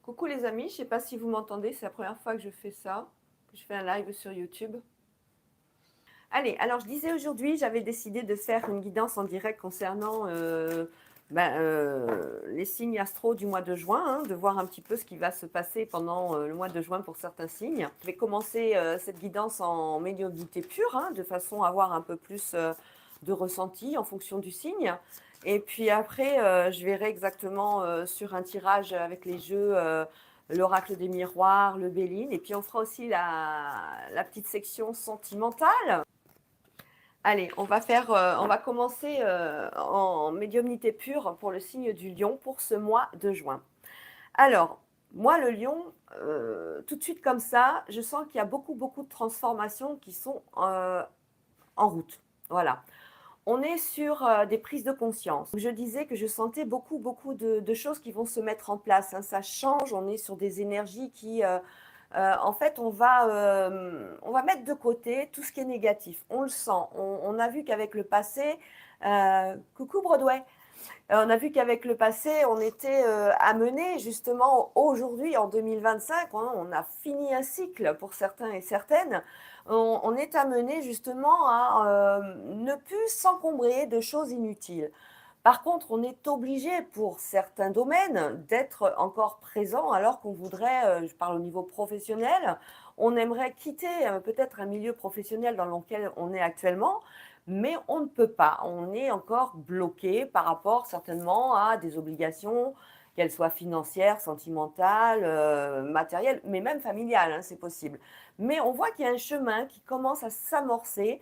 Coucou les amis, je ne sais pas si vous m'entendez, c'est la première fois que je fais ça, que je fais un live sur YouTube. Allez, alors je disais aujourd'hui, j'avais décidé de faire une guidance en direct concernant les signes astro du mois de juin, hein, de voir un petit peu ce qui va se passer pendant le mois de juin pour certains signes. Je vais commencer cette guidance en médiumnité pure, hein, de façon à avoir un peu plus de ressenti en fonction du signe. Et puis après, je verrai exactement sur un tirage avec les jeux l'oracle des miroirs, le Béline. Et puis on fera aussi la petite section sentimentale. Allez, on va commencer en médiumnité pure pour le signe du lion pour ce mois de juin. Alors, moi, le lion, tout de suite comme ça, je sens qu'il y a beaucoup de transformations qui sont en route. Voilà. On est sur des prises de conscience. Je disais que je sentais beaucoup de choses qui vont se mettre en place, hein. Ça change, on est sur des énergies qui, en fait, on va mettre de côté tout ce qui est négatif. On le sent. On a vu qu'avec le passé, coucou Broadway, on a vu qu'avec le passé, on était amené justement aujourd'hui, en 2025, hein, on a fini un cycle pour certains et certaines. On est amené justement à ne plus s'encombrer de choses inutiles. Par contre, on est obligé pour certains domaines d'être encore présent alors qu'on voudrait, je parle au niveau professionnel, on aimerait quitter peut-être un milieu professionnel dans lequel on est actuellement, mais on ne peut pas. On est encore bloqué par rapport certainement à des obligations, qu'elles soient financières, sentimentales, matérielles, mais même familiales, hein, c'est possible. Mais on voit qu'il y a un chemin qui commence à s'amorcer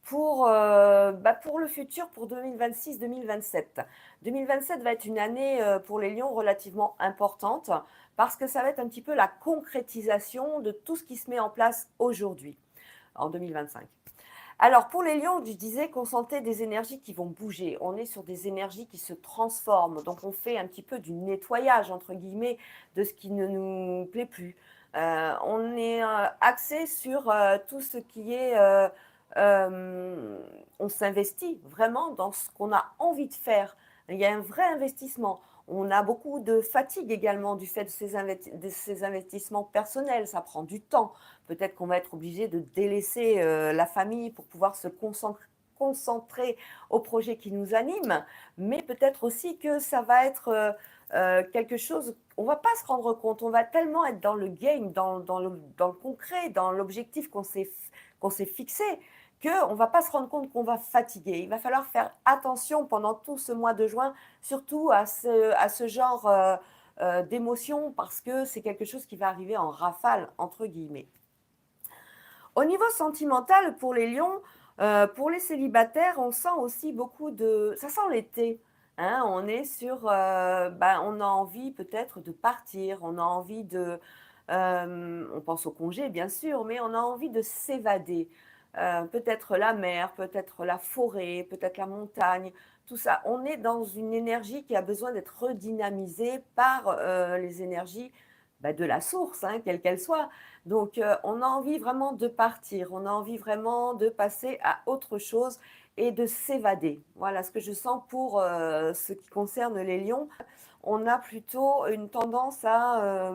pour le futur, pour 2026-2027. 2027 va être une année pour les lions relativement importante parce que ça va être un petit peu la concrétisation de tout ce qui se met en place aujourd'hui, en 2025. Alors pour les lions, je disais qu'on sentait des énergies qui vont bouger. On est sur des énergies qui se transforment. Donc on fait un petit peu du nettoyage, entre guillemets, de ce qui ne nous plaît plus. On est axé sur tout ce qui est... on s'investit vraiment dans ce qu'on a envie de faire. Il y a un vrai investissement. On a beaucoup de fatigue également du fait de ces investissements personnels. Ça prend du temps. Peut-être qu'on va être obligé de délaisser la famille pour pouvoir se concentrer au projet qui nous anime, mais peut-être aussi que ça va être quelque chose, on ne va pas se rendre compte, on va tellement être dans le game, dans le concret, dans l'objectif qu'on s'est fixé, qu'on ne va pas se rendre compte qu'on va fatiguer. Il va falloir faire attention pendant tout ce mois de juin, surtout à ce genre d'émotion, parce que c'est quelque chose qui va arriver en rafale, entre guillemets. Au niveau sentimental, pour les lions, pour les célibataires, on sent aussi beaucoup de... Ça sent l'été. Hein, on est sur... on a envie peut-être de partir, on a envie de... on pense au congé, bien sûr, mais on a envie de s'évader. Peut-être la mer, peut-être la forêt, peut-être la montagne, tout ça. On est dans une énergie qui a besoin d'être redynamisée par les énergies de la source, hein, quelle qu'elle soit. Donc, on a envie vraiment de partir, on a envie vraiment de passer à autre chose et de s'évader. Voilà ce que je sens pour ce qui concerne les lions. On a plutôt une tendance à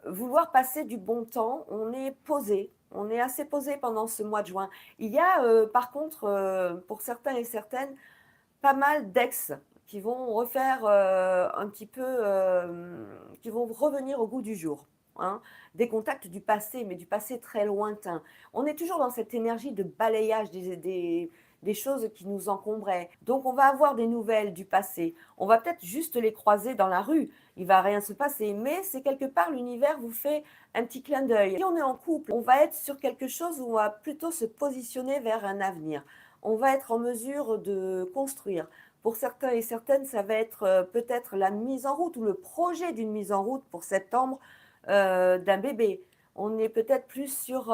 vouloir passer du bon temps. On est posé, on est assez posé pendant ce mois de juin. Il y a par contre, pour certains et certaines, pas mal d'ex qui vont refaire un petit peu, qui vont revenir au goût du jour. Hein. Des contacts du passé, mais du passé très lointain. On est toujours dans cette énergie de balayage des choses qui nous encombraient. Donc on va avoir des nouvelles du passé. On va peut-être juste les croiser dans la rue. Il va rien se passer, mais c'est quelque part l'univers vous fait un petit clin d'œil. Si on est en couple, on va être sur quelque chose où on va plutôt se positionner vers un avenir. On va être en mesure de construire. Pour certains et certaines, ça va être peut-être la mise en route ou le projet d'une mise en route pour septembre d'un bébé. On est peut-être plus sur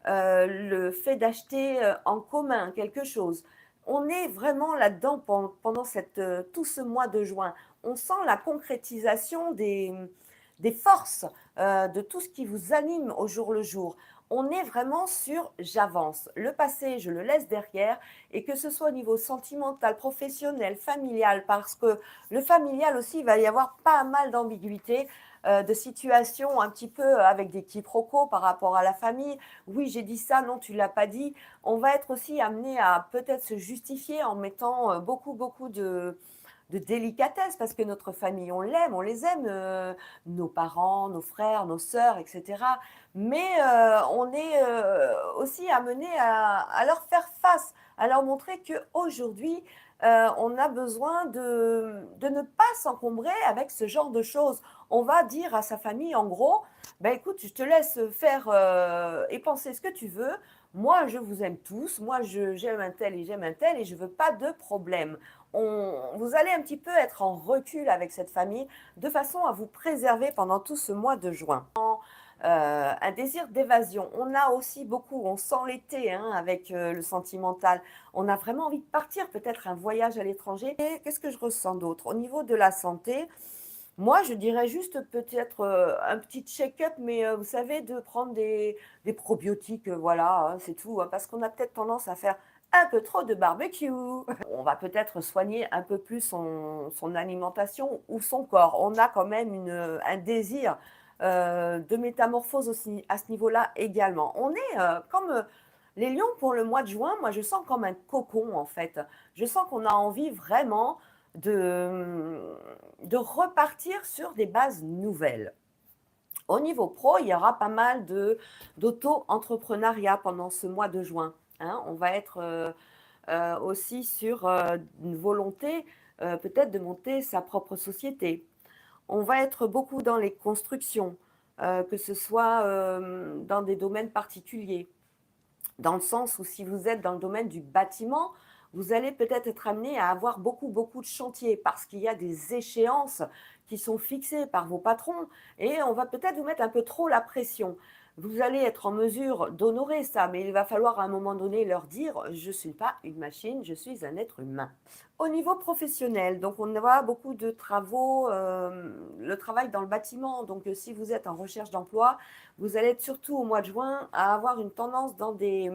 le fait d'acheter en commun quelque chose. On est vraiment là-dedans pendant tout ce mois de juin. On sent la concrétisation des forces, de tout ce qui vous anime au jour le jour. On est vraiment sur j'avance. Le passé, je le laisse derrière, et que ce soit au niveau sentimental, professionnel, familial, parce que le familial aussi, il va y avoir pas mal d'ambiguïté de situations un petit peu avec des quiproquos par rapport à la famille. Oui, j'ai dit ça, non, tu l'as pas dit. On va être aussi amené à peut-être se justifier en mettant beaucoup, beaucoup de délicatesse parce que notre famille, on l'aime, on les aime, nos parents, nos frères, nos sœurs, etc. Mais on est aussi amené à leur faire face, à leur montrer qu'aujourd'hui, on a besoin de ne pas s'encombrer avec ce genre de choses. On va dire à sa famille, en gros, ben écoute, je te laisse faire et penser ce que tu veux. Moi, je vous aime tous. Moi, j'aime un tel et j'aime un tel et je veux pas de problème. Vous allez un petit peu être en recul avec cette famille de façon à vous préserver pendant tout ce mois de juin. Un désir d'évasion. On a aussi beaucoup, on sent l'été hein, avec le sentimental. On a vraiment envie de partir, peut-être un voyage à l'étranger. Et qu'est-ce que je ressens d'autre? Au niveau de la santé, moi, je dirais juste peut-être un petit check-up, mais vous savez, de prendre des probiotiques, voilà, hein, c'est tout. Hein, parce qu'on a peut-être tendance à faire un peu trop de barbecue. On va peut-être soigner un peu plus son alimentation ou son corps. On a quand même un désir de métamorphose aussi à ce niveau-là également. On est comme les lions pour le mois de juin, moi je sens comme un cocon en fait. Je sens qu'on a envie vraiment de repartir sur des bases nouvelles. Au niveau pro, il y aura pas mal d'auto-entrepreneuriat pendant ce mois de juin. Hein. On va être aussi sur une volonté peut-être de monter sa propre société. On va être beaucoup dans les constructions, que ce soit dans des domaines particuliers. Dans le sens où si vous êtes dans le domaine du bâtiment, vous allez peut-être être amené à avoir beaucoup, beaucoup de chantiers parce qu'il y a des échéances qui sont fixées par vos patrons et on va peut-être vous mettre un peu trop la pression. Vous allez être en mesure d'honorer ça, mais il va falloir à un moment donné leur dire je ne suis pas une machine, je suis un être humain. Au niveau professionnel, donc on aura beaucoup de travaux, le travail dans le bâtiment. Donc si vous êtes en recherche d'emploi, vous allez être surtout au mois de juin à avoir une tendance dans des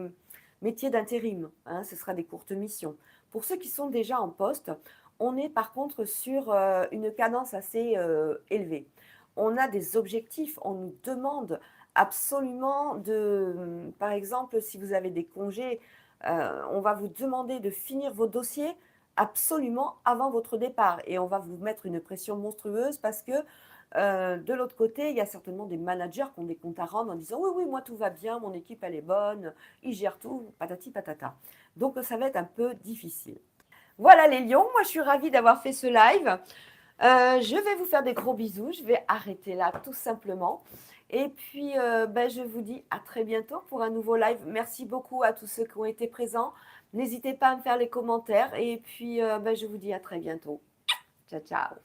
métiers d'intérim. Hein, ce sera des courtes missions. Pour ceux qui sont déjà en poste, on est par contre sur une cadence assez élevée. On a des objectifs, on nous demande absolument de, par exemple, si vous avez des congés, on va vous demander de finir vos dossiers absolument avant votre départ. Et on va vous mettre une pression monstrueuse parce que de l'autre côté, il y a certainement des managers qui ont des comptes à rendre en disant oui, oui, moi tout va bien, mon équipe elle est bonne, ils gèrent tout, patati patata. Donc ça va être un peu difficile. Voilà les lions, moi je suis ravie d'avoir fait ce live. Je vais vous faire des gros bisous, je vais arrêter là tout simplement. Et puis je vous dis à très bientôt pour un nouveau live. Merci beaucoup à tous ceux qui ont été présents. N'hésitez pas à me faire les commentaires et puis je vous dis à très bientôt. Ciao, ciao.